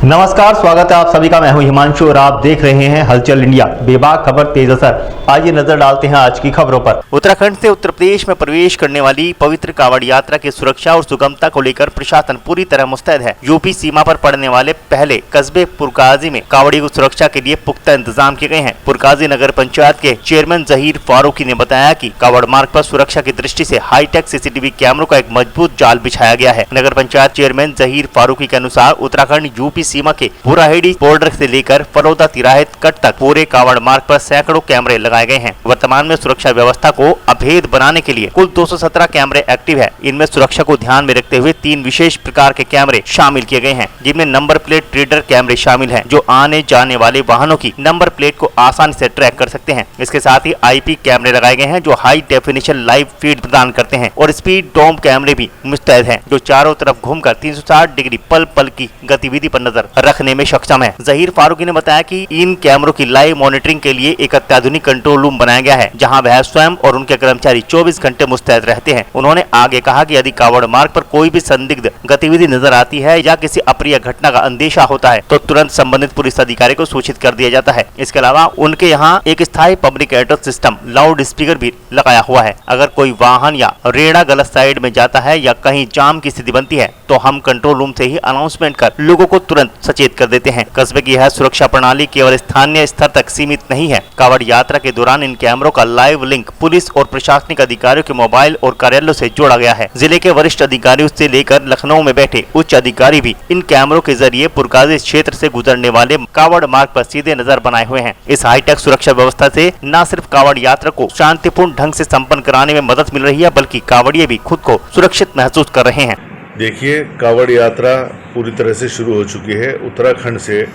नमस्कार, स्वागत है आप सभी का। मैं हूं हिमांशु और आप देख रहे हैं हलचल इंडिया। बेबाक खबर तेज असर। आइए नजर डालते हैं आज की खबरों पर। उत्तराखंड से उत्तर प्रदेश में प्रवेश करने वाली पवित्र कांवड़ यात्रा की सुरक्षा और सुगमता को लेकर प्रशासन पूरी तरह मुस्तैद है। यूपी सीमा पर पड़ने वाले पहले कस्बे पुरकाजी में कांवड़ियों की सुरक्षा के लिए पुख्ता इंतजाम किए गए हैं। पुरकाजी नगर पंचायत के चेयरमैन जहीर फारूकी ने बताया कि कांवड़ मार्ग पर सुरक्षा की दृष्टि से हाईटेक सीसीटीवी कैमरों का एक मजबूत जाल बिछाया गया है। नगर पंचायत चेयरमैन जहीर फारूकी के अनुसार उत्तराखंड यूपी सीमा के बुराहेड़ी बॉर्डर से लेकर फलौदा तिराहे कट तक पूरे कांवड़ मार्ग पर सैकड़ों कैमरे लगाए गए हैं। वर्तमान में सुरक्षा व्यवस्था को अभेद बनाने के लिए कुल 217 कैमरे एक्टिव है। इनमें सुरक्षा को ध्यान में रखते हुए 3 विशेष प्रकार के कैमरे शामिल किए गए हैं, जिनमें नंबर प्लेट रीडर कैमरे शामिल हैं, जो आने जाने वाले वाहनों की नंबर प्लेट को आसानी से ट्रैक कर सकते हैं। इसके साथ ही IP कैमरे लगाए गए हैं, जो हाई डेफिनेशन लाइव फीड प्रदान करते हैं, और स्पीड डोम कैमरे भी मुस्तैद हैं, जो चारों तरफ घूमकर 360 डिग्री पल पल की गतिविधि पर नजर रखने में सक्षम है। जहीर फारूकी ने बताया कि इन कैमरों की लाइव मॉनिटरिंग के लिए एक अत्याधुनिक कंट्रोल रूम बनाया गया है, जहां वह स्वयं और उनके कर्मचारी 24 घंटे मुस्तैद रहते हैं। उन्होंने आगे कहा कि यदि कांवड़ मार्ग पर कोई भी संदिग्ध गतिविधि नजर आती है या किसी अप्रिय घटना का अंदेशा होता है तो तुरंत संबंधित पुलिस अधिकारी को सूचित कर दिया जाता है। इसके अलावा उनके यहाँ एक स्थायी public address system loud speaker भी लगाया हुआ है। अगर कोई वाहन या रेड़ा गलत साइड में जाता है या कहीं जाम की स्थिति बनती है तो हम कंट्रोल रूम से ही अनाउंसमेंट कर लोगों को तुरंत सचेत कर देते हैं। कस्बे की यह सुरक्षा प्रणाली केवल स्थानीय स्तर तक सीमित नहीं है। कांवड़ यात्रा के दौरान इन कैमरों का लाइव लिंक पुलिस और प्रशासनिक अधिकारियों के मोबाइल और कार्यालयों से जोड़ा गया है। जिले के वरिष्ठ अधिकारियों से लेकर लखनऊ में बैठे उच्च अधिकारी भी इन कैमरों के जरिए पुरकाजी क्षेत्र से गुजरने वाले कांवड़ मार्ग पर सीधे नजर बनाए हुए हैं। इस हाईटेक सुरक्षा व्यवस्था से न सिर्फ कांवड़ यात्रा को शांतिपूर्ण ढंग से संपन्न कराने में मदद मिल रही है, बल्कि कांवड़िये भी खुद को सुरक्षित महसूस कर रहे हैं। देखिए, कांवड़ यात्रा पूरी तरह से शुरू हो चुकी है। उत्तराखंड से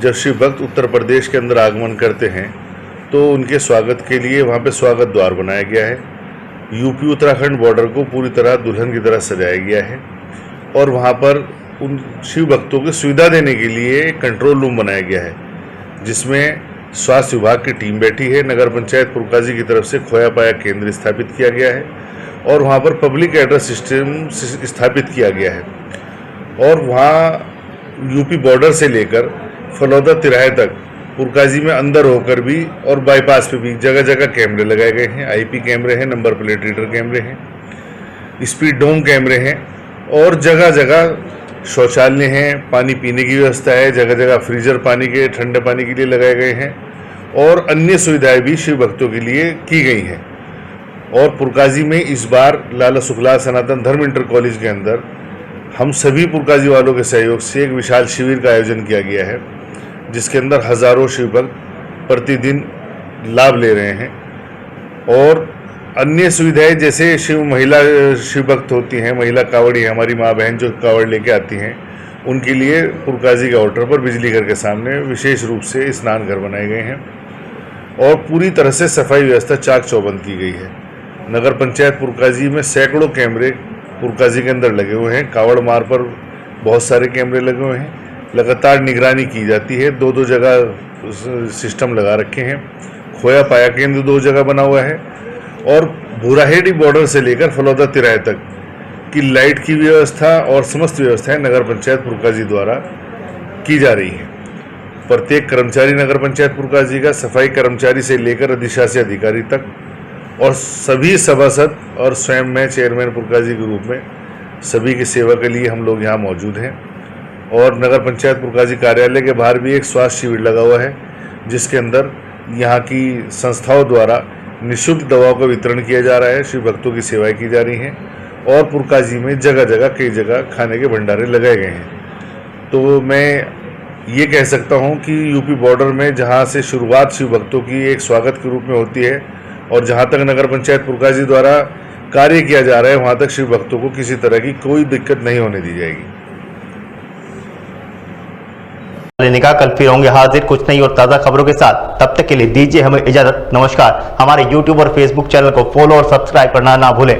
जब शिव भक्त उत्तर प्रदेश के अंदर आगमन करते हैं तो उनके स्वागत के लिए वहाँ पे स्वागत द्वार बनाया गया है। यूपी उत्तराखंड बॉर्डर को पूरी तरह दुल्हन की तरह सजाया गया है और वहाँ पर उन शिव भक्तों को सुविधा देने के लिए एक कंट्रोल रूम बनाया गया है, जिसमें स्वास्थ्य विभाग की टीम बैठी है। नगर पंचायत पुरकाजी की तरफ से खोया पाया केंद्र स्थापित किया गया है और वहाँ पर पब्लिक एड्रेस सिस्टम स्थापित किया गया है। और वहाँ यूपी बॉर्डर से लेकर फलौदा तिराहे तक पुरकाजी में अंदर होकर भी और बाईपास पे भी जगह जगह कैमरे लगाए गए हैं। IP कैमरे हैं, नंबर प्लेट रीडर कैमरे हैं, स्पीड डोम कैमरे हैं और जगह जगह शौचालय हैं, पानी पीने की व्यवस्था है, जगह जगह फ्रीजर पानी के ठंडे पानी के लिए लगाए गए हैं और अन्य सुविधाएं भी शिव भक्तों के लिए की गई हैं। और पुरकाजी में इस बार लाला सुखलाल सनातन धर्म इंटर कॉलेज के अंदर हम सभी पुरकाजी वालों के सहयोग से एक विशाल शिविर का आयोजन किया गया है, जिसके अंदर हजारों शिव भक्त प्रतिदिन लाभ ले रहे हैं। और अन्य सुविधाएं जैसे महिला शिव भक्त होती हैं, महिला कांवड़ी हमारी माँ बहन जो कांवड़ लेके आती हैं, उनके लिए पुरकाजी के आउटर पर बिजली घर के सामने विशेष रूप से स्नान घर बनाए गए हैं और पूरी तरह से सफाई व्यवस्था चाक चौबंद की गई है। नगर पंचायत पुरकाजी में सैकड़ों कैमरे पुरकाजी के अंदर लगे हुए हैं। कांवड़ मार्ग पर बहुत सारे कैमरे लगे हुए हैं, लगातार निगरानी की जाती है। 2-2 जगह सिस्टम लगा रखे हैं। खोया पाया केंद्र 2 जगह बना हुआ है और बुराहेड़ी बॉर्डर से लेकर फलौदा तिराहे तक की लाइट की व्यवस्था और समस्त व्यवस्थाएं नगर पंचायत पुरकाजी द्वारा की जा रही हैं। प्रत्येक कर्मचारी नगर पंचायत पुरकाजी का, सफाई कर्मचारी से लेकर अधिशासी अधिकारी तक और सभी सभासद और स्वयं मैं चेयरमैन पुरकाजी के रूप में सभी की सेवा के लिए हम लोग यहाँ मौजूद हैं। और नगर पंचायत पुरकाजी कार्यालय के बाहर भी एक स्वास्थ्य शिविर लगा हुआ है, जिसके अंदर यहाँ की संस्थाओं द्वारा निःशुल्क दवाओं का वितरण किया जा रहा है, शिव भक्तों की सेवाएं की जा रही हैं और पुरकाजी में जगह जगह कई जगह खाने के भंडारे लगाए गए हैं। तो मैं ये कह सकता हूँ कि यूपी बॉर्डर में जहाँ से शुरुआत शिव भक्तों की एक स्वागत के रूप में होती है और जहाँ तक नगर पंचायत पुरकाजी द्वारा कार्य किया जा रहा है, वहाँ तक शिव भक्तों को किसी तरह की कोई दिक्कत नहीं होने दी जाएगी। लेने का कल फिर होंगे हाजिर कुछ नई और ताज़ा खबरों के साथ। तब तक के लिए दीजिए हमें इजाजत। नमस्कार। हमारे YouTube और Facebook चैनल को फॉलो और सब्सक्राइब करना ना भूलें।